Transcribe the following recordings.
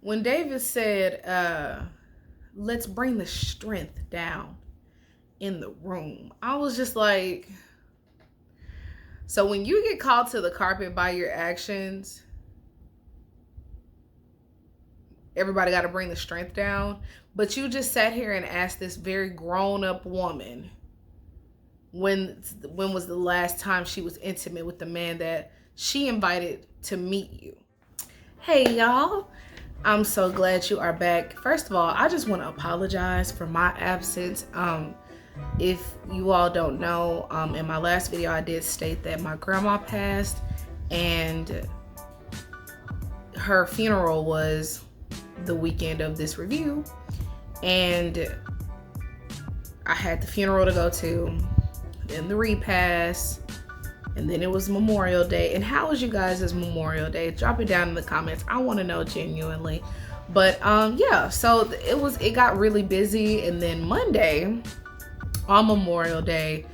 When David said, let's bring the strength down in the room, I was just like, so when you get called to the carpet by your actions, everybody got to bring the strength down. But you just sat here and asked this very grown-up woman when was the last time she was intimate with the man that she invited to meet you. Hey, y'all. I'm so glad you are back. First of all, I just want to apologize for my absence. If you all don't know, in my last video, I did state that my grandma passed and her funeral was the weekend of this review. And I had the funeral to go to, then the repast, and then it was Memorial Day. And how was you guys' Memorial Day? Drop it down in the comments. I want to know genuinely. But yeah, so it got really busy. And then Monday on Memorial Day,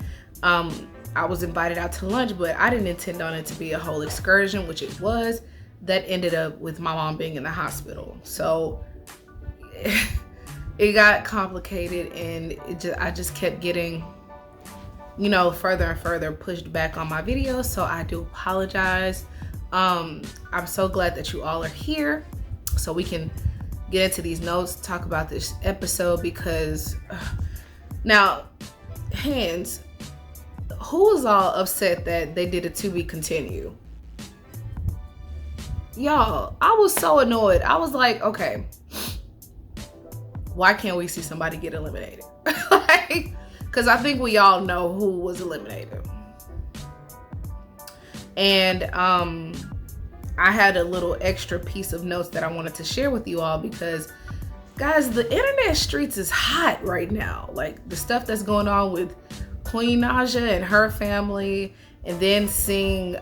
I was invited out to lunch, but I didn't intend on it to be a whole excursion, which it was. That ended up with my mom being in the hospital. So it got complicated, and I just kept getting, you know, further and further pushed back on my videos. So I do apologize. I'm so glad that you all are here so we can get into these notes, talk about this episode, because now, hands, who was all upset that they did a to be continue? Y'all, I was so annoyed. I was like, okay, why can't we see somebody get eliminated? Like, because I think we all know who was eliminated. And I had a little extra piece of notes that I wanted to share with you all, because guys, the internet streets is hot right now. Like the stuff that's going on with Queen Naja and her family, and then seeing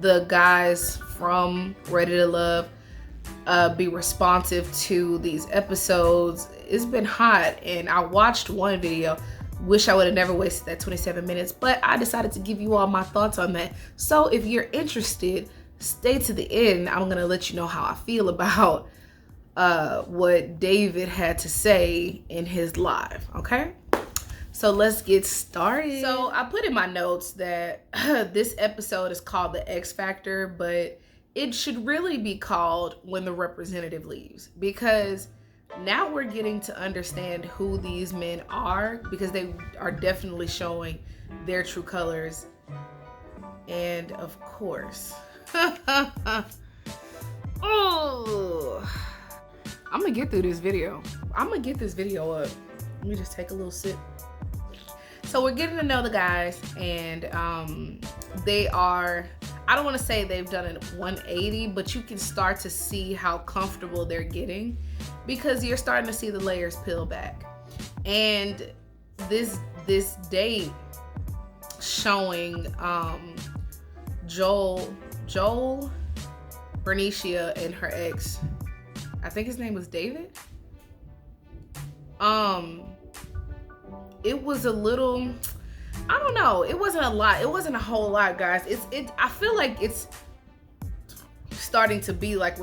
the guys from Ready to Love be responsive to these episodes. It's been hot, and I watched one video. Wish I would have never wasted that 27 minutes, but I decided to give you all my thoughts on that. So if you're interested, stay to the end. I'm gonna let you know how I feel about what David had to say in his live, okay? So let's get started. So I put in my notes that this episode is called The X Factor, but it should really be called When the Representative Leaves, because now we're getting to understand who these men are, because they are definitely showing their true colors. And of course, oh, I'm gonna get through this video. I'm gonna get this video up. Let me just take a little sip. So we're getting to know the guys, and they are, I don't want to say they've done a 180, but you can start to see how comfortable they're getting, because you're starting to see the layers peel back. And this date showing Joel, Vernicia, and her ex, I think his name was David. It was a little, I don't know, it wasn't a lot. It wasn't a whole lot, guys. I feel like it's starting to be like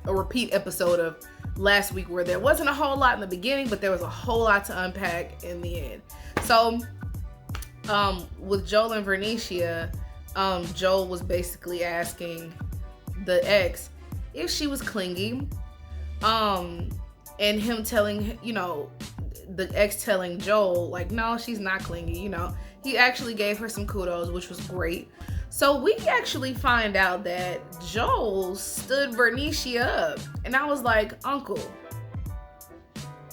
a repeat episode of last week, where there wasn't a whole lot in the beginning, but there was a whole lot to unpack in the end. So with Joel and Vernicia, Joel was basically asking the ex if she was clingy, and him telling, you know, the ex telling Joel, like, no, she's not clingy. You know, he actually gave her some kudos, which was great. So we actually find out that Joel stood Vernicia up, and I was like, Uncle,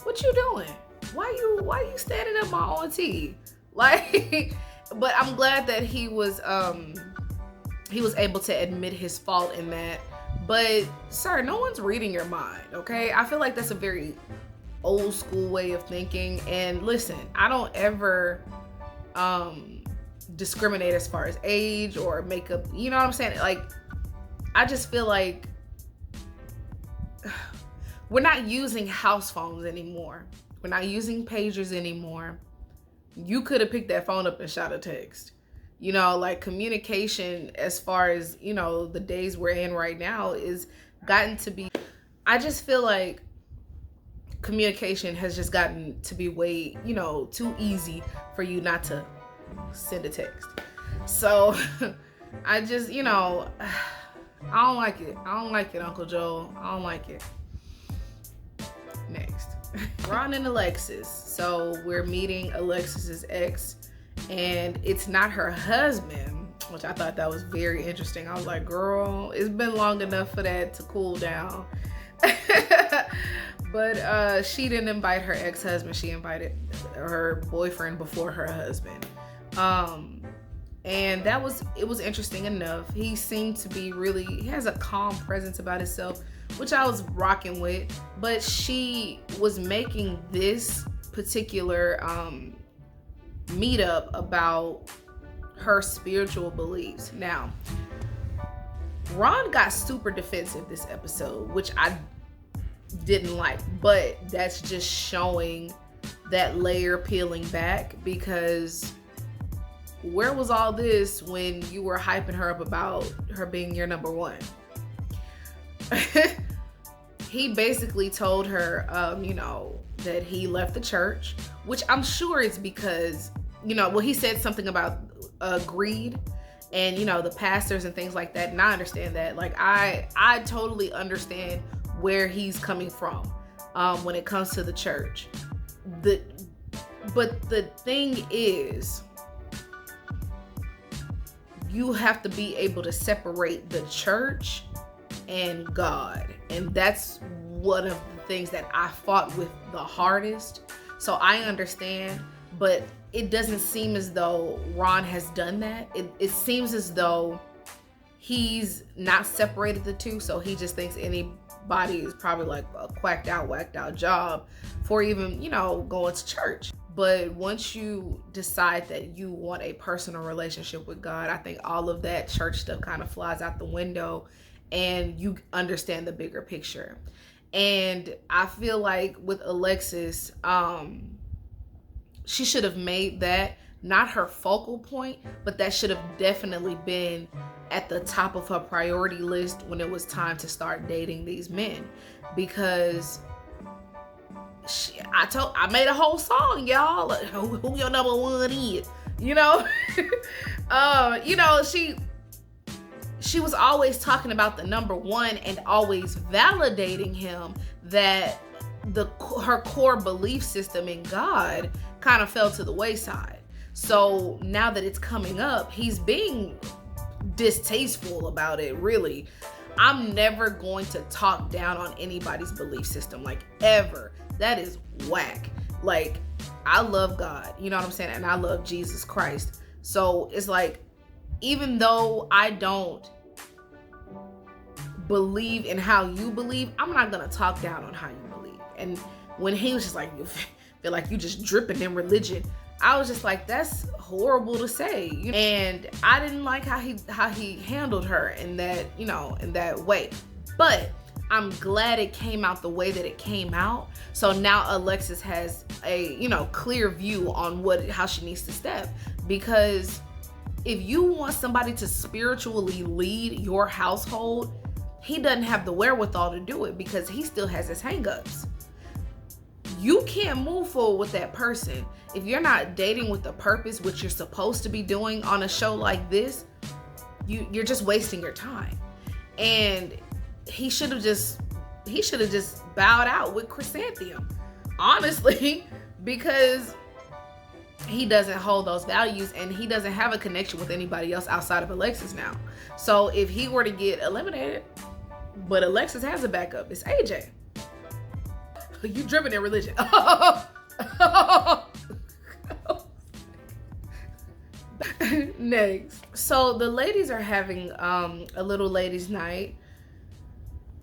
what you doing? Why you standing up my auntie? Like, but I'm glad that he was able to admit his fault in that. But sir, no one's reading your mind, okay? I feel like that's a very old school way of thinking. And listen, I don't ever discriminate as far as age or makeup, you know what I'm saying? Like, I just feel like we're not using house phones anymore. We're not using pagers anymore. You could have picked that phone up and shot a text. You know, like, communication, as far as, you know, the days we're in right now, is gotten to be I just feel like communication has just gotten to be way, too easy for you not to send a text. So I just, I don't like it. I don't like it, Uncle Joel. I don't like it. Next. Ron and Alexis. So we're meeting Alexis's ex, and it's not her husband, which I thought that was very interesting. I was like, girl, it's been long enough for that to cool down. But she didn't invite her ex-husband. She invited her boyfriend before her husband. And it was interesting enough. He seemed to be he has a calm presence about himself, which I was rocking with. But she was making this particular meetup about her spiritual beliefs. Now, Ron got super defensive this episode, which I didn't like, but that's just showing that layer peeling back, because where was all this when you were hyping her up about her being your number one? He basically told her, that he left the church, which I'm sure it's because, he said something about greed and, the pastors and things like that. And I understand that. Like, I totally understand where he's coming from when it comes to the church. But the thing is, you have to be able to separate the church and God. And that's one of the things that I fought with the hardest. So I understand, but it doesn't seem as though Ron has done that. It seems as though he's not separated the two. So he just thinks anybody is probably like a whacked out job for even, going to church. But once you decide that you want a personal relationship with God, I think all of that church stuff kind of flies out the window and you understand the bigger picture. And I feel like with Alexis, she should have made that not her focal point, but that should have definitely been at the top of her priority list when it was time to start dating these men. Because I made a whole song, y'all. Who your number one is? She was always talking about the number one and always validating him that her core belief system in God kind of fell to the wayside. So now that it's coming up, he's being distasteful about it, really. I'm never going to talk down on anybody's belief system, like, ever. That is whack. Like, I love God, you know what I'm saying? And I love Jesus Christ. So it's like, even though I don't believe in how you believe, I'm not gonna talk down on how you believe. And when he was just like, you feel like you just dripping in religion, I was just like, that's horrible to say. And I didn't like how he handled her in that, in that way. But I'm glad it came out the way that it came out. So now Alexis has a, clear view on how she needs to step. Because if you want somebody to spiritually lead your household, he doesn't have the wherewithal to do it because he still has his hangups. You can't move forward with that person if you're not dating with a purpose, which you're supposed to be doing on a show like this. You're just wasting your time. And he should have just bowed out with Chrysanthemum, honestly, because he doesn't hold those values and he doesn't have a connection with anybody else outside of Alexis now. So if he were to get eliminated, but Alexis has a backup, it's AJ. You driven in religion. Next. So the ladies are having a little ladies' night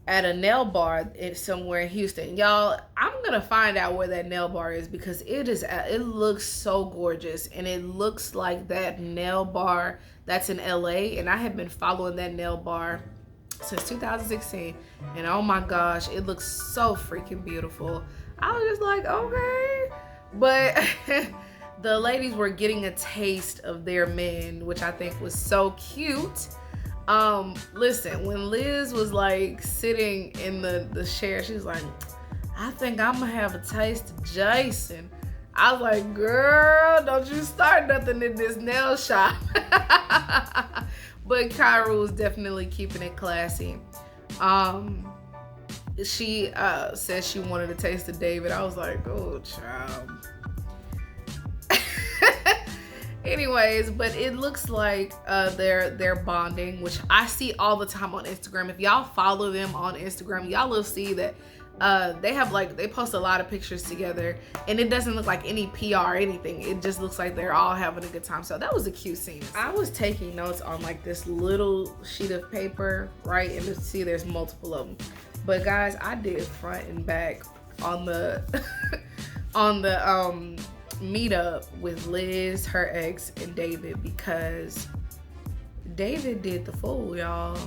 at a nail bar somewhere in Houston. Y'all, I'm gonna find out where that nail bar is because it looks so gorgeous, and it looks like that nail bar that's in LA, and I have been following that nail bar since 2016, and oh my gosh, it looks so freaking beautiful. I was just like, okay. But the ladies were getting a taste of their men, which I think was so cute. Listen, when Liz was like sitting in the chair, she was like, I think I'm gonna have a taste of Jason. I was like, girl, don't you start nothing in this nail shop. But Kyra was definitely keeping it classy. She said she wanted a taste of David. I was like, oh, child. Anyways, but it looks like they're bonding, which I see all the time on Instagram. If y'all follow them on Instagram, y'all will see that they post a lot of pictures together, and it doesn't look like any PR or anything. It just looks like they're all having a good time. So that was a cute scene. I was taking notes on like this little sheet of paper, right? And you see there's multiple of them. But guys, I did front and back on the on the meetup with Liz, her ex, and David, because David did the fool, y'all.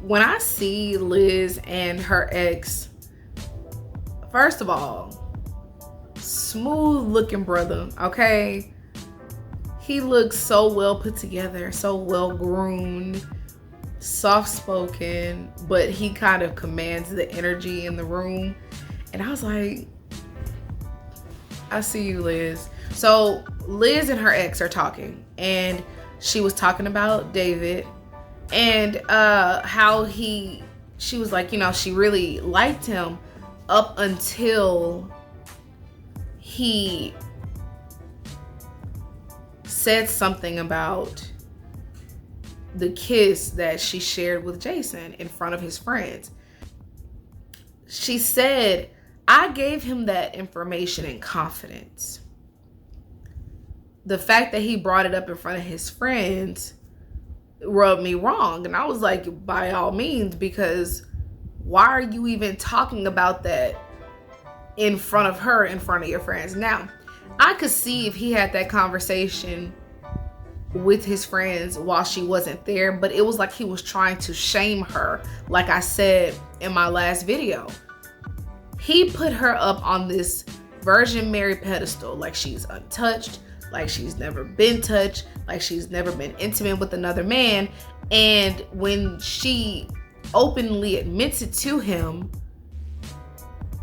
When I see Liz and her ex, first of all, smooth looking brother, okay? He looks so well put together, so well groomed, soft spoken, but he kind of commands the energy in the room. And I was like, I see you, Liz. So Liz and her ex are talking, and she was talking about David and how she was like, you know, she really liked him up until he said something about the kiss that she shared with Jason in front of his friends. She said, I gave him that information in confidence. The fact that he brought it up in front of his friends rubbed me wrong. And I was like, by all means, because why are you even talking about that in front of her, in front of your friends? Now, I could see if he had that conversation with his friends while she wasn't there, but it was like he was trying to shame her, like I said in my last video. He put her up on this Virgin Mary pedestal, like she's untouched, like she's never been touched, like she's never been intimate with another man. And when she openly admits it to him,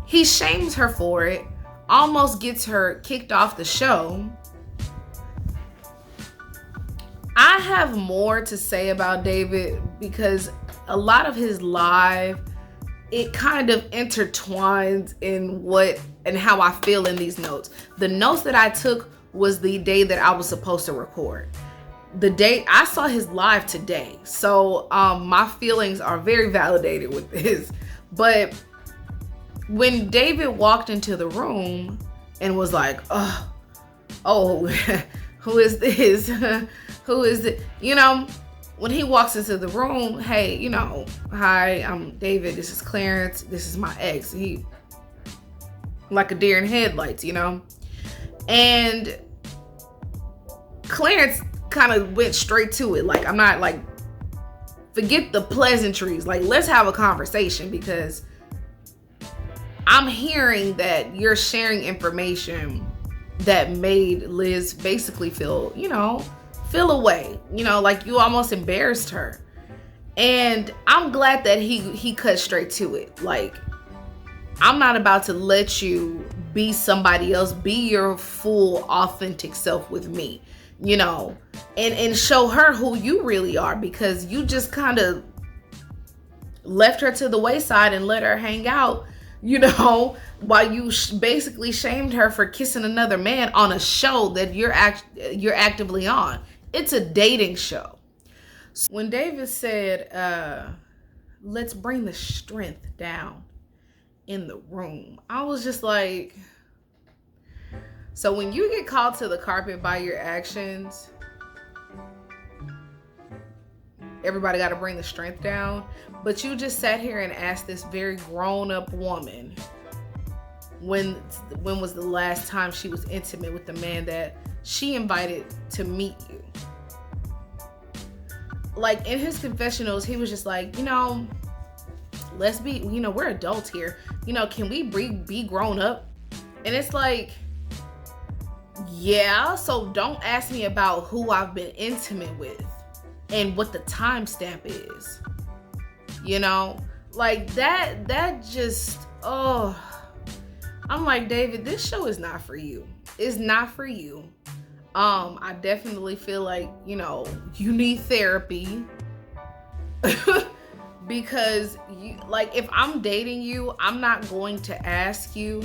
he shames her for it, almost gets her kicked off the show. I have more to say about David because a lot of his live, it kind of intertwines in what and how I feel in these notes. The notes that I took was the day that I was supposed to record. The day I saw his live today. So my feelings are very validated with this. But when David walked into the room and was like, oh, who is this? Who is it? You know, when he walks into the room, hey, you know, hi, I'm David. This is Clarence. This is my ex. He like a deer in headlights, you know? And Clarence kind of went straight to it. Like, I'm not like, forget the pleasantries. Like, let's have a conversation because I'm hearing that you're sharing information that made Liz basically feel, you know, feel away, you know, like you almost embarrassed her. And I'm glad that he cut straight to it. Like, I'm not about to let you be somebody else. Be your full authentic self with me, you know, and show her who you really are, because you just kind of left her to the wayside and let her hang out, you know, while you basically shamed her for kissing another man on a show that you're actively on. It's a dating show. When David said, let's bring the strength down in the room, I was just like, so when you get called to the carpet by your actions, everybody got to bring the strength down. But you just sat here and asked this very grown-up woman when was the last time she was intimate with the man that she invited to meet you. Like, in his confessionals, he was just like, you know, let's be, you know, we're adults here. You know, can we be grown up? And it's like, yeah, so don't ask me about who I've been intimate with. and what the timestamp is. You know, like that just, oh, I'm like, David, this show is not for you. It's not for you. I definitely feel like, you know, you need therapy. Because you, like, if I'm dating you, I'm not going to ask you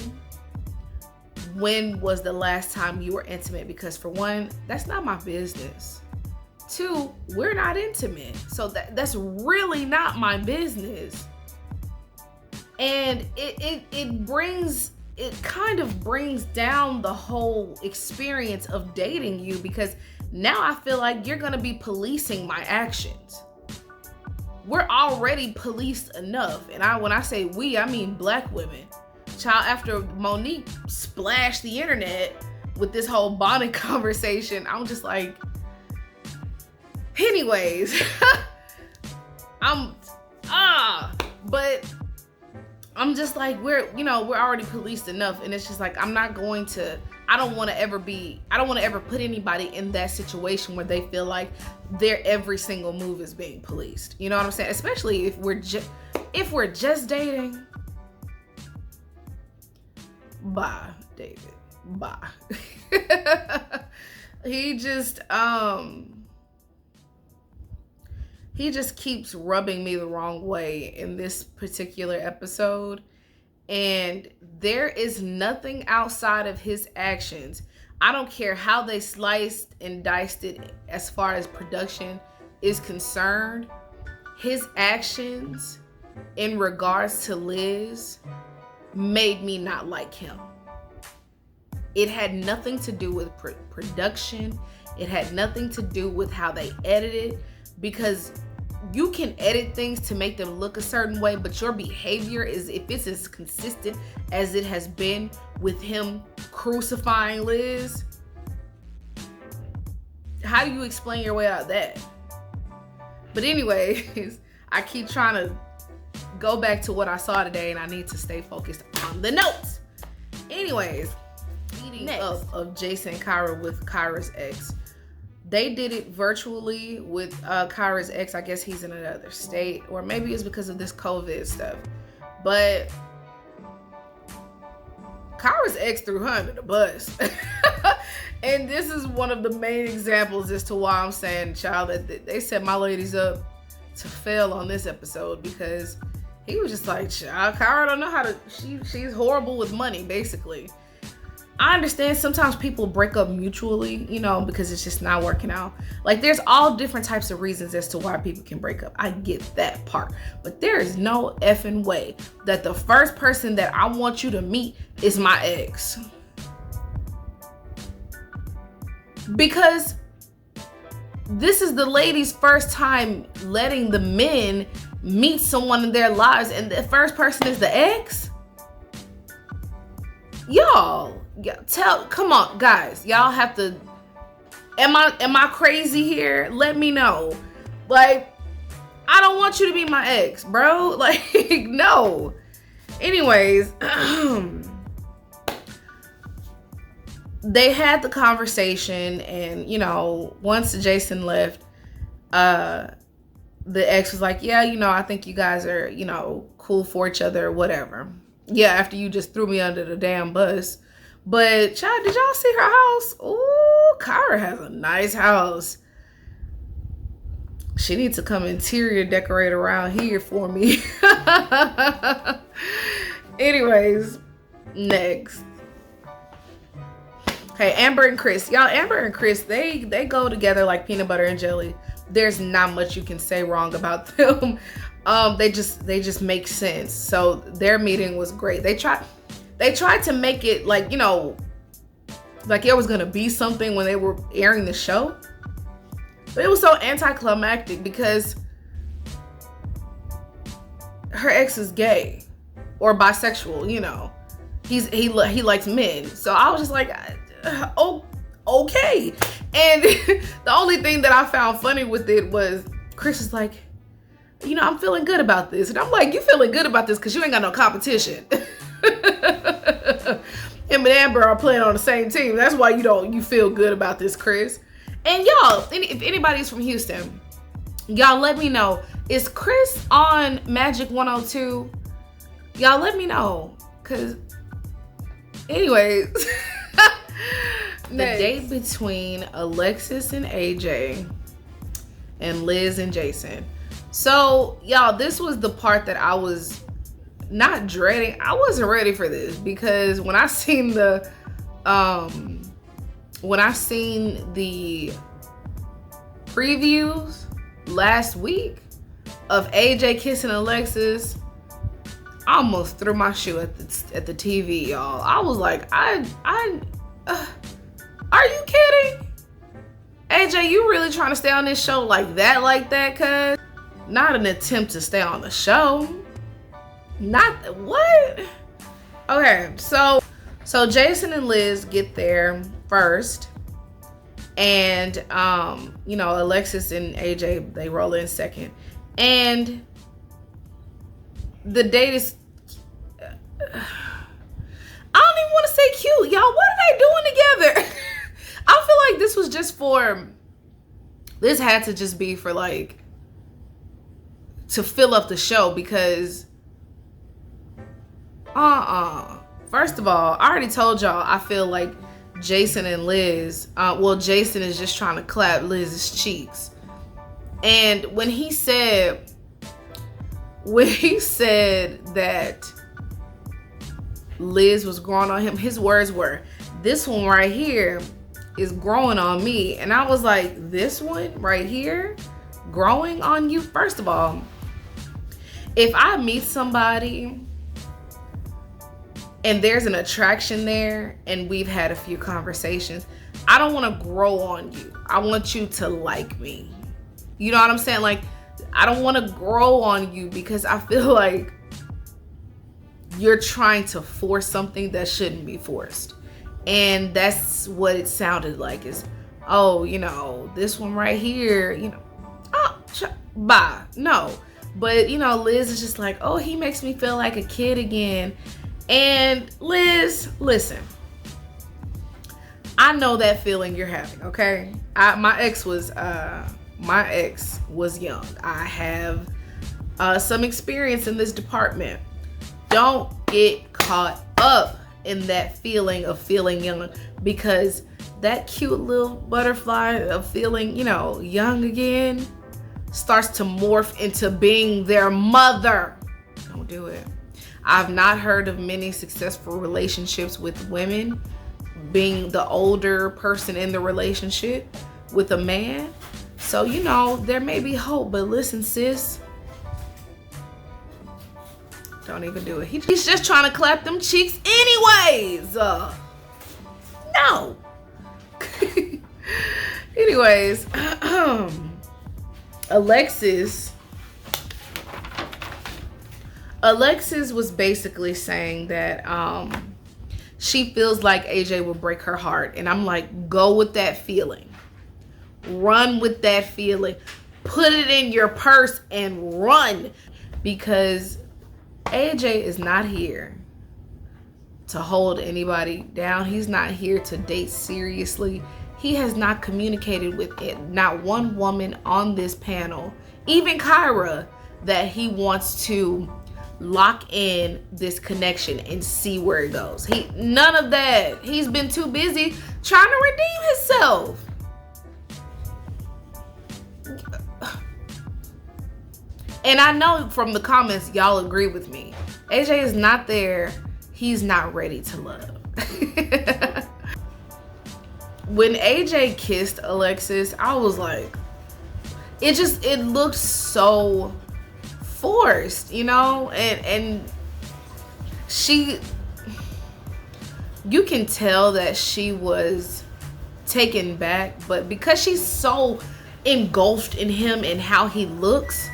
when was the last time you were intimate, because for one, that's not my business. Two, we're not intimate, so that's really not my business. And it kind of brings down the whole experience of dating you, because now I feel like you're gonna be policing my actions. We're already policed enough. And when I say we, I mean black women. Child, after Monique splashed the internet with this whole bonnet conversation, I'm just like, anyways, but I'm just like, we're already policed enough. And it's just like, I don't want to ever put anybody in that situation where they feel like their every single move is being policed. You know what I'm saying? Especially if we're just dating. Bye, David. Bye. He just keeps rubbing me the wrong way in this particular episode. And there is nothing outside of his actions. I don't care how they sliced and diced it as far as production is concerned. His actions in regards to Liz made me not like him. It had nothing to do with production. It had nothing to do with how they edited, because you can edit things to make them look a certain way, but your behavior is, if it's as consistent as it has been with him crucifying Liz, how do you explain your way out of that? But anyways, I keep trying to go back to what I saw today, and I need to stay focused on the notes. Anyways, meeting of Jason and Kyra with Kyra's ex. They did it virtually with Kyra's ex. I guess he's in another state, or maybe it's because of this COVID stuff. But Kyra's ex threw her under the bus. And this is one of the main examples as to why I'm saying, child, that they set my ladies up to fail on this episode, because he was just like, child, Kyra don't know how to, she's horrible with money, basically. I understand sometimes people break up mutually, you know, because it's just not working out. Like, there's all different types of reasons as to why people can break up. I get that part. But there is no effing way that the first person that I want you to meet is my ex. Because this is the lady's first time letting the men meet someone in their lives, and the first person is the ex? Y'all, come on, guys. Y'all have to, am I crazy here? Let me know. Like, I don't want you to be my ex, bro. Like, no. Anyways, they had the conversation, and, you know, once Jason left, the ex was like, yeah, you know, I think you guys are, you know, cool for each other or whatever. Yeah, after you just threw me under the damn bus. But, child, did y'all see her house? Ooh, Kyra has a nice house. She needs to come interior decorate around here for me. Anyways, next. Hey, Amber and Chris. Y'all, Amber and Chris, they go together like peanut butter and jelly. There's not much you can say wrong about them. They just make sense. So their meeting was great. They tried to make it like, you know, like it was gonna be something when they were airing the show. But it was so anticlimactic because her ex is gay or bisexual, you know. He likes men. So I was just like, oh, okay. And the only thing that I found funny with it was Chris is like, you know, I'm feeling good about this. And I'm like, you feeling good about this because you ain't got no competition. Him and Amber are playing on the same team. That's why you feel good about this, Chris. And y'all, if anybody's from Houston, Y'all let me know. Is Chris on Magic 102? Y'all let me know. Cause anyways. The date between Alexis and AJ and Liz and Jason. So y'all, this was the part that I was not dreading. I wasn't ready for this because when I seen the previews last week of AJ kissing Alexis, I almost threw my shoe at the TV, y'all. I was like, are you kidding? AJ, you really trying to stay on this show like that, cuz? Not an attempt to stay on the show. Not, what? Okay, so Jason and Liz get there first. And, you know, Alexis and AJ, they roll in second. And the date is, I don't even want to say cute. Y'all, what are they doing together? I feel like this was just this had to just be for like, to fill up the show because, first of all, I already told y'all, I feel like Jason and Liz, Jason is just trying to clap Liz's cheeks. And when he said that Liz was growing on him, his words were, "This one right here is growing on me." And I was like, this one right here growing on you? First of all, if I meet somebody and there's an attraction there and we've had a few conversations, I don't want to grow on you. I want you to like me. You know what I'm saying? Like, I don't want to grow on you because I feel like you're trying to force something that shouldn't be forced. And that's what it sounded like, is, oh, you know, this one right here, you know, bye. No. But, you know, Liz is just like, oh, he makes me feel like a kid again. And Liz, listen, I know that feeling you're having, okay? My ex was young. I have some experience in this department. Don't get caught up in that feeling of feeling young, because that cute little butterfly of feeling, you know, young again starts to morph into being their mother. Don't do it. I've not heard of many successful relationships with women being the older person in the relationship with a man. So, you know, there may be hope, but listen, sis, don't even do it. He's just trying to clap them cheeks anyways. No. Anyways, Alexis was basically saying that she feels like AJ will break her heart. And I'm like, go with that feeling. Run with that feeling. Put it in your purse and run. Because AJ is not here to hold anybody down. He's not here to date seriously. He has not communicated with not one woman on this panel, even Kyra, that he wants to lock in this connection and see where it goes. None of that. He's been too busy trying to redeem himself. And I know from the comments, y'all agree with me. AJ is not there. He's not ready to love. When AJ kissed Alexis, I was like, it looked so forced, you know? And you can tell that she was taken back, but because she's so engulfed in him and how he looks,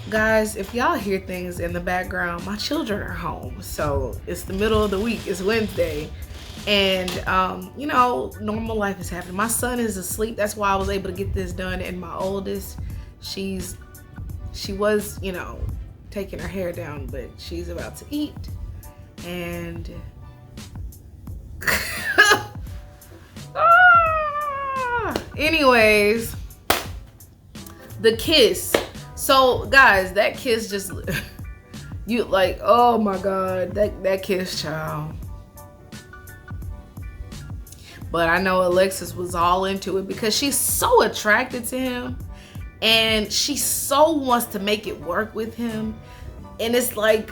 guys, if y'all hear things in the background, my children are home. So it's the middle of the week. It's Wednesday. And, you know, normal life is happening. My son is asleep. That's why I was able to get this done. And my oldest, she was, you know, taking her hair down, but she's about to eat. And Anyways, the kiss. So guys, that kiss just you like, oh my god, that kiss, child. But I know Alexis was all into it because she's so attracted to him and she so wants to make it work with him. And it's like,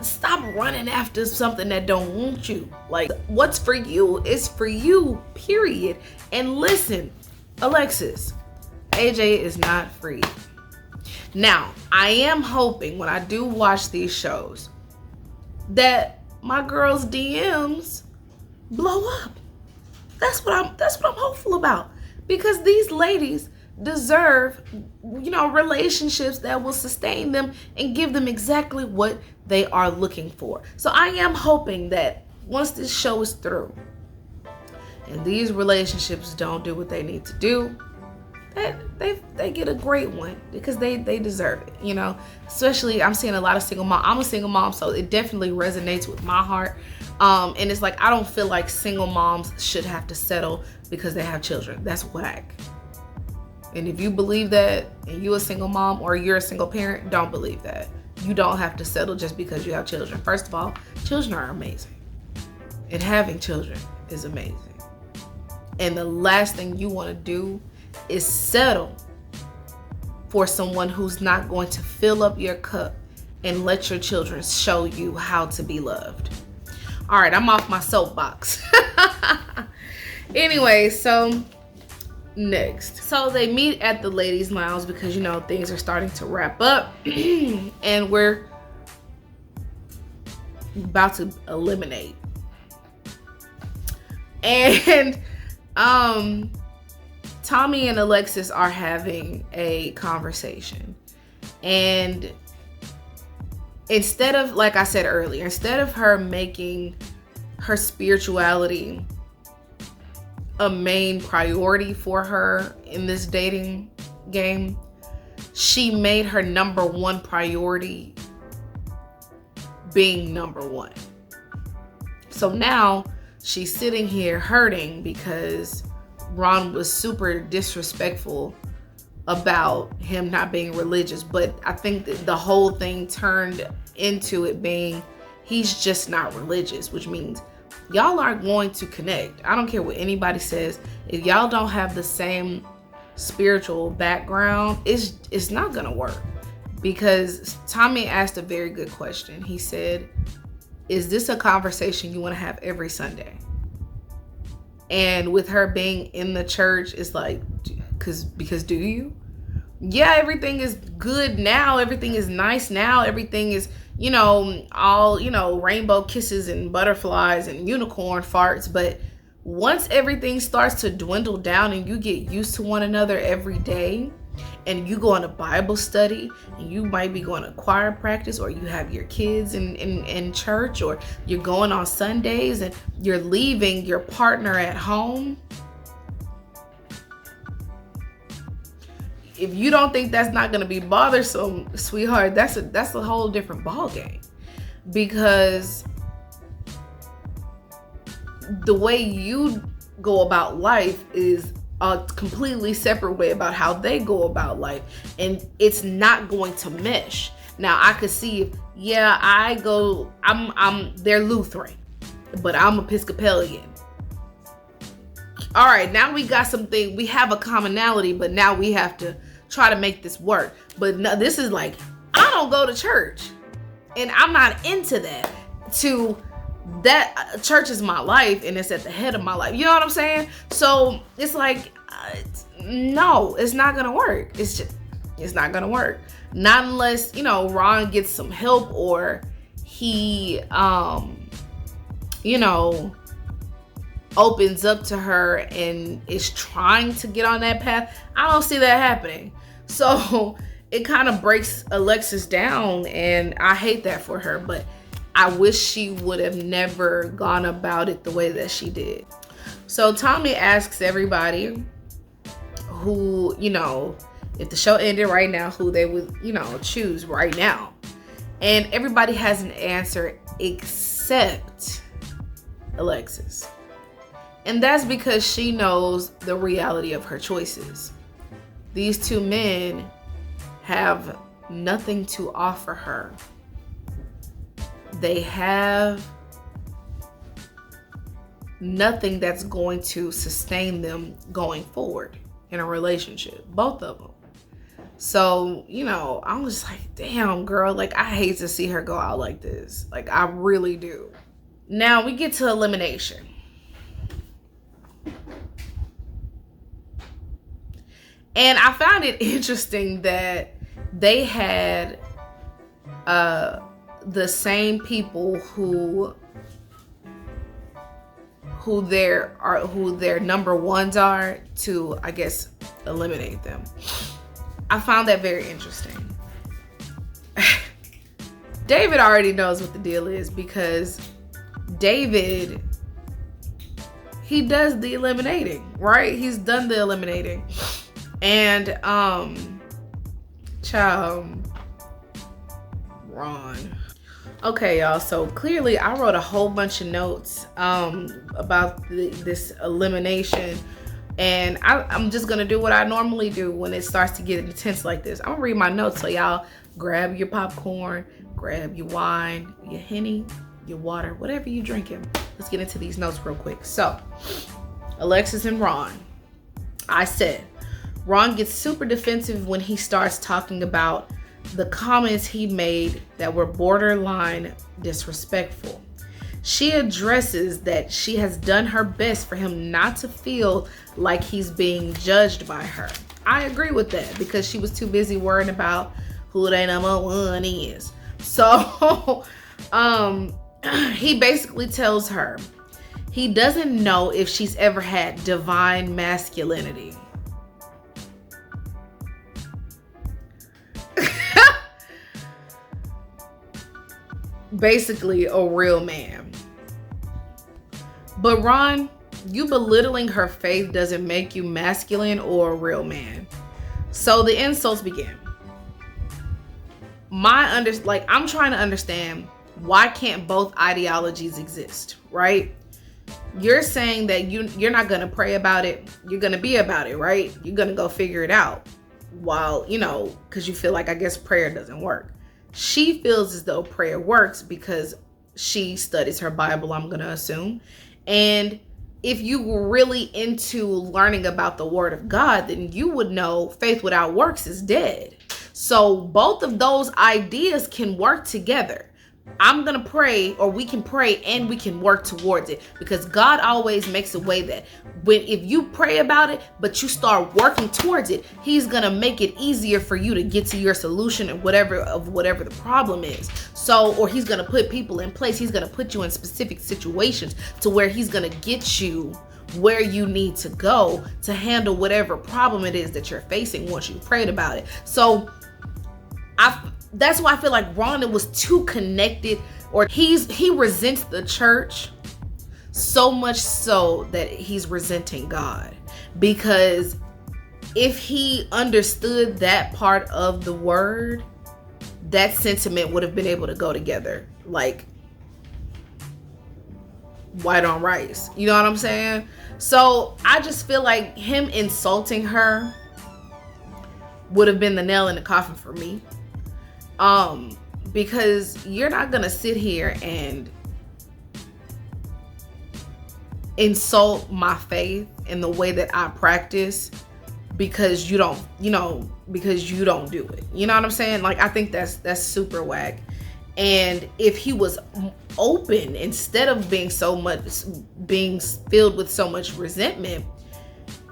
stop running after something that don't want you. Like, what's for you is for you, period. And listen, Alexis, AJ is not free. Now, I am hoping when I do watch these shows that my girl's DMs blow up. That's what I'm hopeful about, because these ladies deserve, you know, relationships that will sustain them and give them exactly what they are looking for. So I am hoping that once this show is through and these relationships don't do what they need to do, that they get a great one, because they deserve it, you know. Especially, I'm seeing a lot of single mom. I'm a single mom, so it definitely resonates with my heart. And it's like, I don't feel like single moms should have to settle because they have children. That's whack. And if you believe that and you're a single mom or you're a single parent, don't believe that. You don't have to settle just because you have children. First of all, children are amazing. And having children is amazing. And the last thing you want to do is settle for someone who's not going to fill up your cup and let your children show you how to be loved. All right, I'm off my soapbox. Anyway, so next. So they meet at the ladies' lounge because, you know, things are starting to wrap up and we're about to eliminate. And Tommy and Alexis are having a conversation. And instead of, like I said earlier, instead of her making her spirituality a main priority for her in this dating game, she made her number one priority being number one. So now she's sitting here hurting because Ron was super disrespectful about him not being religious. But I think that the whole thing turned into it being he's just not religious, which means y'all aren't going to connect. I don't care what anybody says. If y'all don't have the same spiritual background, it's not gonna work. Because Tommy asked a very good question. He said, is this a conversation you want to have every Sunday? And with her being in the church, it's like, because do you? Yeah, everything is good now. Everything is nice now. Everything is, you know, all, you know, rainbow kisses and butterflies and unicorn farts. But once everything starts to dwindle down and you get used to one another every day, and you go on a Bible study, and you might be going to choir practice, or you have your kids in church, or you're going on Sundays and you're leaving your partner at home. If you don't think that's not going to be bothersome, sweetheart, that's a whole different ball game. Because the way you go about life is a completely separate way about how they go about life, and it's not going to mesh. Now I could see if, yeah, they're Lutheran, but I'm Episcopalian. All right, now we got something, we have a commonality, but now we have to try to make this work. But no, this is like, I don't go to church and I'm not into that. To that, church is my life and it's at the head of my life. You know what I'm saying? So it's like, no, it's not gonna work. It's not gonna work. Not unless, you know, Ron gets some help, or he, you know, opens up to her and is trying to get on that path. I don't see that happening. So it kind of breaks Alexis down, and I hate that for her, but I wish she would have never gone about it the way that she did. So Tommy asks everybody who, you know, if the show ended right now, who they would, you know, choose right now. And everybody has an answer except Alexis. And that's because she knows the reality of her choices. These two men have nothing to offer her. They have nothing that's going to sustain them going forward in a relationship, both of them. So, you know, I was like, damn, girl, like, I hate to see her go out like this. Like, I really do. Now we get to elimination. And I found it interesting that they had the same people who their number ones are to, I guess, eliminate them. I found that very interesting. David already knows what the deal is because David, he does the eliminating, right? He's done the eliminating. And Ron. Okay, y'all, so clearly I wrote a whole bunch of notes about this elimination. And I'm just gonna do what I normally do when it starts to get intense like this. I'm gonna read my notes, so y'all grab your popcorn, grab your wine, your Henny, your water, whatever you're drinking. Let's get into these notes real quick. So, Alexis and Ron. I said, Ron gets super defensive when he starts talking about the comments he made that were borderline disrespectful. She addresses that she has done her best for him not to feel like he's being judged by her. I agree with that because she was too busy worrying about who their number one is. So he basically tells her he doesn't know if she's ever had divine masculinity. Basically a real man. But Ron, you belittling her faith doesn't make you masculine or a real man. So the insults begin. I'm trying to understand, why can't both ideologies exist, right? You're saying that you're not gonna pray about it, you're gonna be about it, right? You're gonna go figure it out. While, you know, because you feel like, I guess, prayer doesn't work. She feels as though prayer works because she studies her Bible, I'm going to assume. And if you were really into learning about the Word of God, then you would know faith without works is dead. So both of those ideas can work together. I'm going to pray, or we can pray and we can work towards it, because God always makes a way that if you pray about it, but you start working towards it, he's going to make it easier for you to get to your solution and whatever the problem is. So, or he's going to put people in place. He's going to put you in specific situations to where he's going to get you where you need to go to handle whatever problem it is that you're facing once you prayed about it. So that's why I feel like Rhonda was too connected, or he resents the church so much so that he's resenting God. Because if he understood that part of the word, that sentiment would have been able to go together like white on rice. You know what I'm saying? So I just feel like him insulting her would have been the nail in the coffin for me. Because you're not gonna sit here and insult my faith in the way that I practice because you don't do it. You know what I'm saying? Like, I think that's super whack. And if he was open, instead of being filled with so much resentment,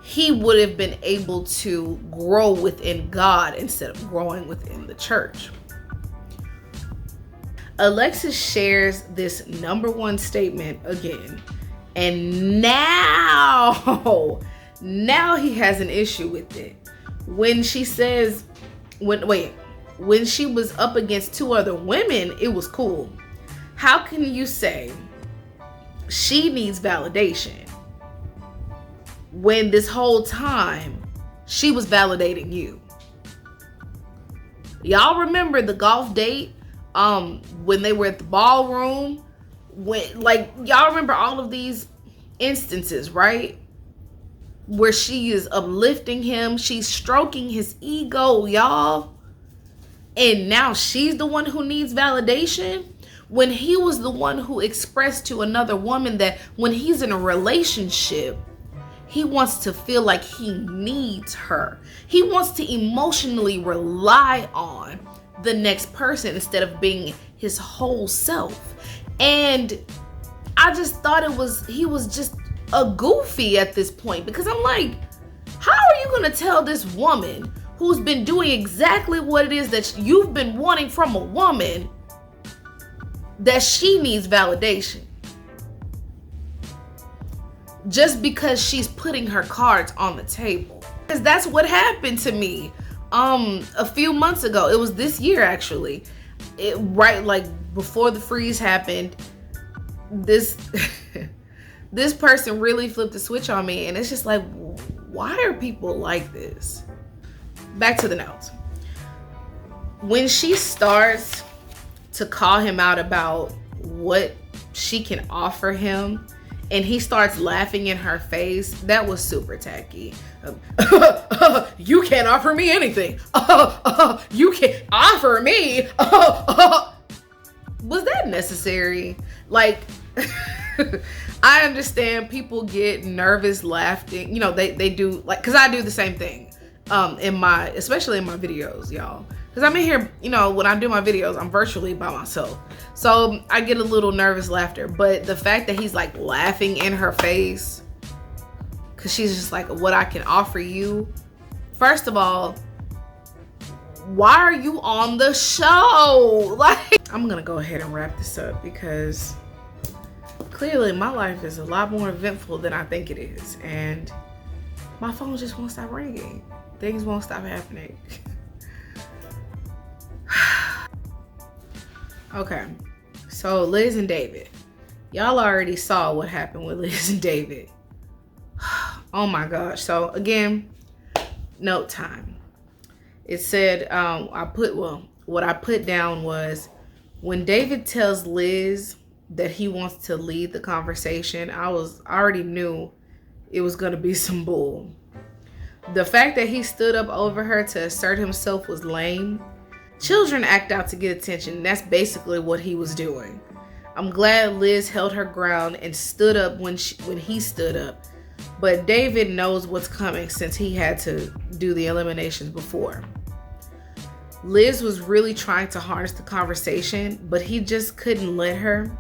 he would have been able to grow within God instead of growing within the church. Alexis shares this number one statement again, and now he has an issue with it. When she says, when she was up against two other women, it was cool. How can you say she needs validation when this whole time she was validating you? Y'all remember the golf date? When they were at the ballroom, y'all remember all of these instances, right? Where she is uplifting him. She's stroking his ego, y'all. And now she's the one who needs validation. When he was the one who expressed to another woman that when he's in a relationship, he wants to feel like he needs her. He wants to emotionally rely on the next person instead of being his whole self. And I just thought he was just a goofy at this point, because I'm like, how are you going to tell this woman who's been doing exactly what it is that you've been wanting from a woman that she needs validation just because she's putting her cards on the table? Because that's what happened to me a few months ago. It was this year, actually. Right, like before the freeze happened, this this person really flipped the switch on me, and it's just like, why are people like this? Back to the notes. When she starts to call him out about what she can offer him, and he starts laughing in her face, that was super tacky. You can't offer me anything. You can't offer me. Was that necessary? Like, I understand people get nervous laughing. You know, they do, like, because I do the same thing especially in my videos, y'all. Because I'm in here, you know, when I do my videos, I'm virtually by myself. So I get a little nervous laughter. But the fact that he's like laughing in her face, because she's just like, what I can offer you. First of all, why are you on the show? Like, I'm going to go ahead and wrap this up, because clearly my life is a lot more eventful than I think it is. And my phone just won't stop ringing. Things won't stop happening. Okay, so Liz and David. Y'all already saw what happened with Liz and David. Oh my gosh. So again, note time. It said, what I put down was, when David tells Liz that he wants to lead the conversation, I already knew it was gonna be some bull. The fact that he stood up over her to assert himself was lame. Children act out to get attention. That's basically what he was doing. I'm glad Liz held her ground and stood up when he stood up. But David knows what's coming, since he had to do the eliminations before. Liz was really trying to harness the conversation, but he just couldn't let her.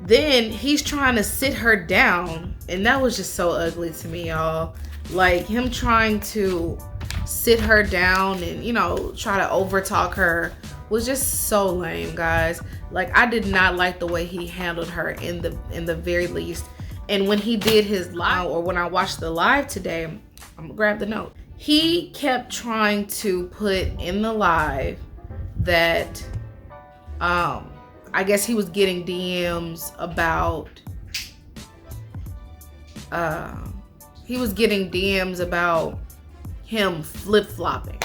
Then he's trying to sit her down, and that was just so ugly to me, y'all. Like, him trying to sit her down and, you know, try to overtalk her was just so lame, guys. Like, I did not like the way he handled her in the very least. And when he did his live, or when I watched the live today, I'm gonna grab the note. He kept trying to put in the live that I guess he was getting DMs about him flip-flopping.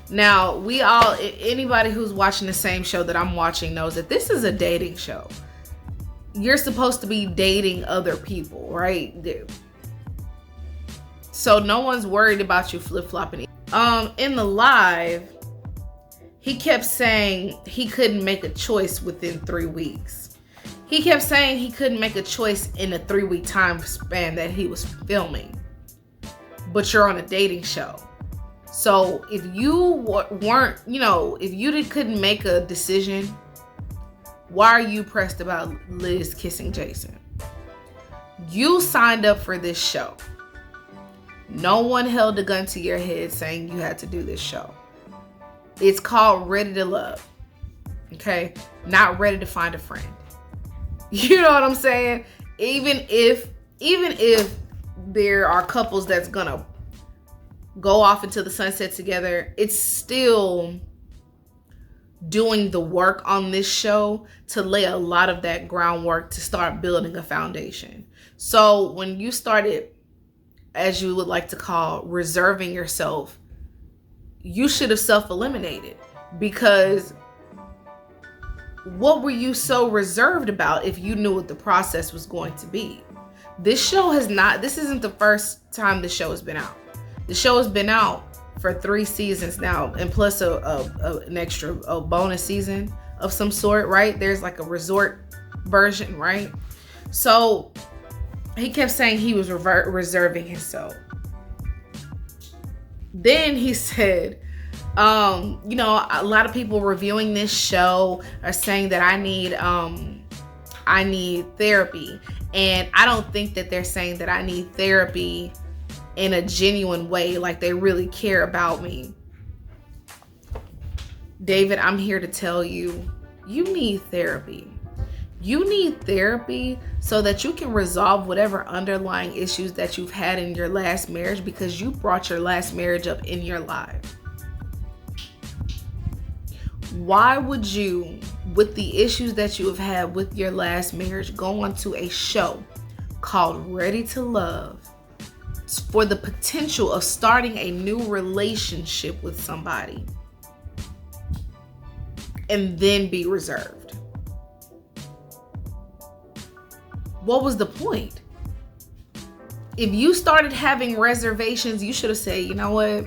Now, anybody who's watching the same show that I'm watching knows that this is a dating show. You're supposed to be dating other people, right? So no one's worried about you flip-flopping. In the live, he kept saying he couldn't make a choice within 3 weeks. He kept saying he couldn't make a choice in a 3-week time span that he was filming. But you're on a dating show. So if you weren't, you know, if you couldn't make a decision, why are you pressed about Liz kissing Jason? You signed up for this show. No one held a gun to your head saying you had to do this show. It's called Ready to Love. Okay? Not Ready to Find a Friend. You know what I'm saying? Even if there are couples that's gonna go off into the sunset together, it's still doing the work on this show to lay a lot of that groundwork to start building a foundation. So when you started, as you would like to call, reserving yourself, you should have self-eliminated, because what were you so reserved about if you knew what the process was going to be? This isn't the first time the show has been out. The show has been out for 3 seasons now, and plus an extra bonus season of some sort, right? There's like a resort version, right? So he kept saying he was reserving himself. Then he said, a lot of people reviewing this show are saying that I need therapy. And I don't think that they're saying that I need therapy in a genuine way, like they really care about me. David, I'm here to tell you, you need therapy. You need therapy so that you can resolve whatever underlying issues that you've had in your last marriage, because you brought your last marriage up in your life. Why would you, with the issues that you have had with your last marriage, go onto a show called Ready to Love for the potential of starting a new relationship with somebody and then be reserved? What was the point? If you started having reservations, you should have said, you know what?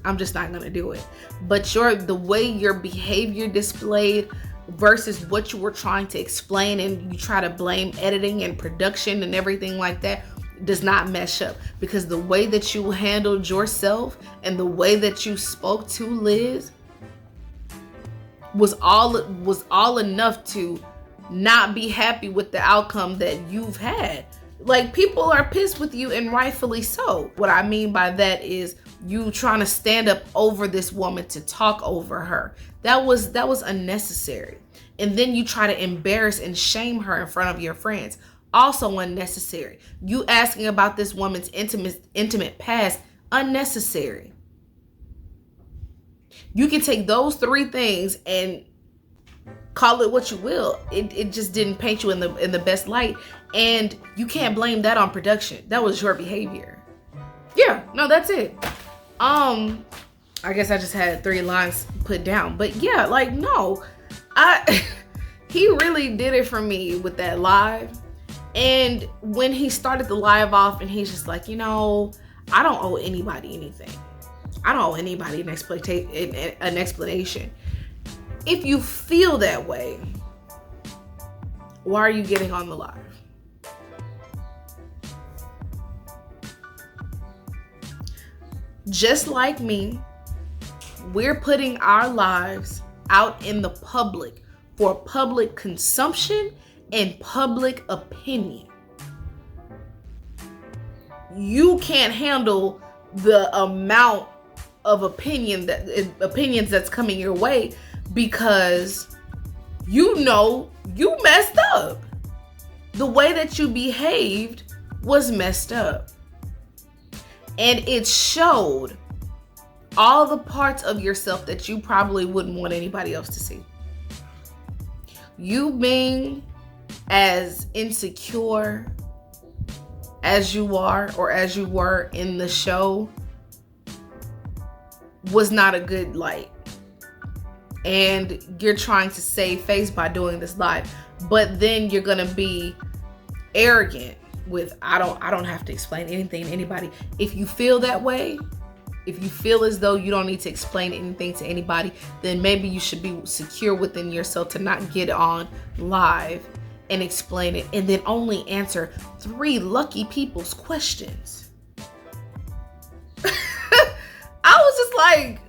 I'm just not gonna do it. But the way your behavior displayed versus what you were trying to explain, and you try to blame editing and production and everything like that, does not mesh up. Because the way that you handled yourself and the way that you spoke to Liz was all enough to not be happy with the outcome that you've had. Like, people are pissed with you, and rightfully so. What I mean by that is you trying to stand up over this woman to talk over her. That was unnecessary. And then you try to embarrass and shame her in front of your friends. Also unnecessary. You asking about this woman's intimate past, unnecessary. You can take those 3 things and call it what you will. It just didn't paint you in the best light, and you can't blame that on production. That was your behavior. Yeah, no, that's it. I guess I just had 3 lines put down, but yeah, like, no, he really did it for me with that live. And when he started the live off, and he's just like, I don't owe anybody anything. I don't owe anybody an explanation. If you feel that way, why are you getting on the live? Just like me, we're putting our lives out in the public for public consumption and public opinion. You can't handle the amount of opinions that's coming your way, because you messed up. The way that you behaved was messed up. And it showed all the parts of yourself that you probably wouldn't want anybody else to see. You being as insecure as you are, or as you were in the show, was not a good light. And you're trying to save face by doing this live, but then you're gonna be arrogant with, I don't have to explain anything to anybody. If you feel that way, if you feel as though you don't need to explain anything to anybody, then maybe you should be secure within yourself to not get on live and explain it, and then only answer 3 lucky people's questions. I was just like,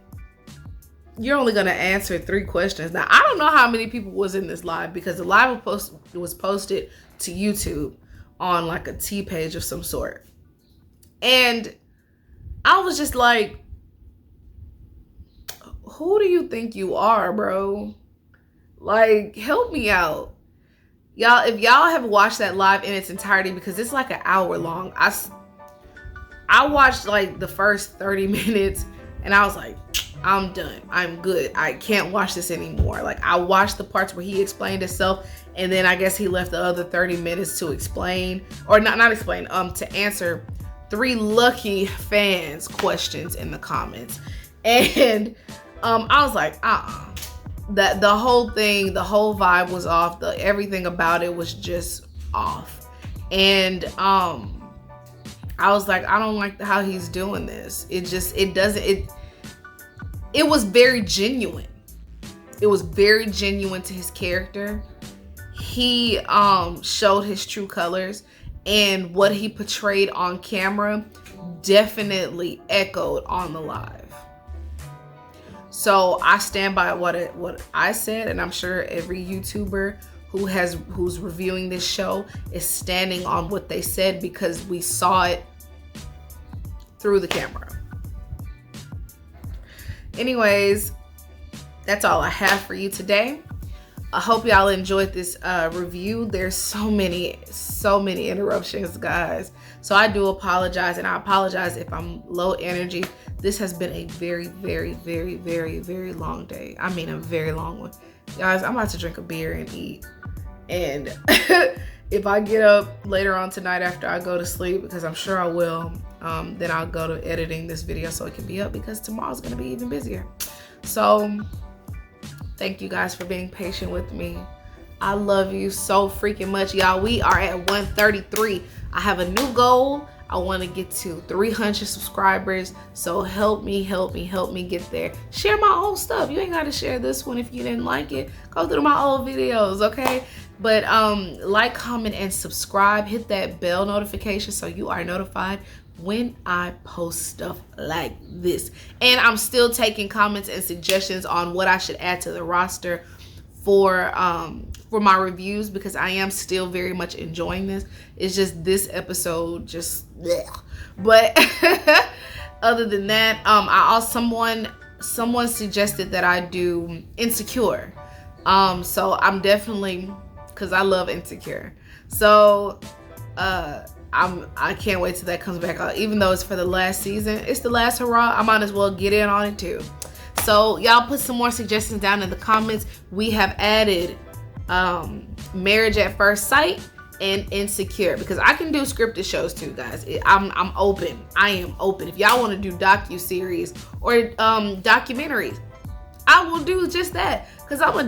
you're only gonna answer 3 questions. Now, I don't know how many people was in this live, because the live was posted to YouTube on like a T page of some sort. And I was just like, who do you think you are, bro? Like, help me out. Y'all, if y'all have watched that live in its entirety, because it's like an hour long, I watched like the first 30 minutes and I was like, I'm done. I'm good. I can't watch this anymore. Like, I watched the parts where he explained himself, and then I guess he left the other 30 minutes to explain, or not explain, to answer 3 lucky fans' questions in the comments. And I was like, that the whole thing, the whole vibe was off. Everything about it was just off. And I was like, I don't like how he's doing this. It was very genuine. It was very genuine to his character. He showed his true colors, and what he portrayed on camera definitely echoed on the live. So I stand by what I said, and I'm sure every YouTuber who's reviewing this show is standing on what they said, because we saw it through the camera. Anyways, that's all I have for you today. I hope y'all enjoyed this review. There's so many interruptions, guys. So I do apologize, and I apologize if I'm low energy. This has been a very, very, very, very, very long day. I mean, a very long one. Guys, I'm about to drink a beer and eat. And if I get up later on tonight after I go to sleep, because I'm sure I will, then I'll go to editing this video so it can be up, because tomorrow's gonna be even busier. So thank you guys for being patient with me. I love you so freaking much, y'all. We are at 133. I have a new goal. I want to get to 300 subscribers. So help me get there. Share my old stuff. You ain't got to share this one if you didn't like it. Go through my old videos, okay? But like, comment, and subscribe. Hit that bell notification so you are notified when I post stuff like this. And I'm still taking comments and suggestions on what I should add to the roster for my reviews, because I am still very much enjoying this. It's just this episode just bleh. But other than that, I also someone suggested that I do Insecure. So I'm definitely, because I love Insecure. So I can't wait till that comes back out. Even though it's for the last season, it's the last hurrah, I might as well get in on it too. So y'all put some more suggestions down in the comments. We have added Marriage at First Sight and Insecure, because I can do scripted shows too, guys. I'm open. I am open. If y'all want to do docu-series or documentaries, I will do just that, because I'm a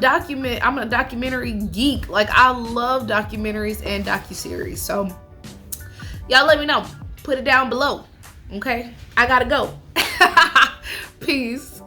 documentary geek. Like, I love documentaries and docu-series. So y'all let me know. Put it down below. Okay? I gotta go. Peace.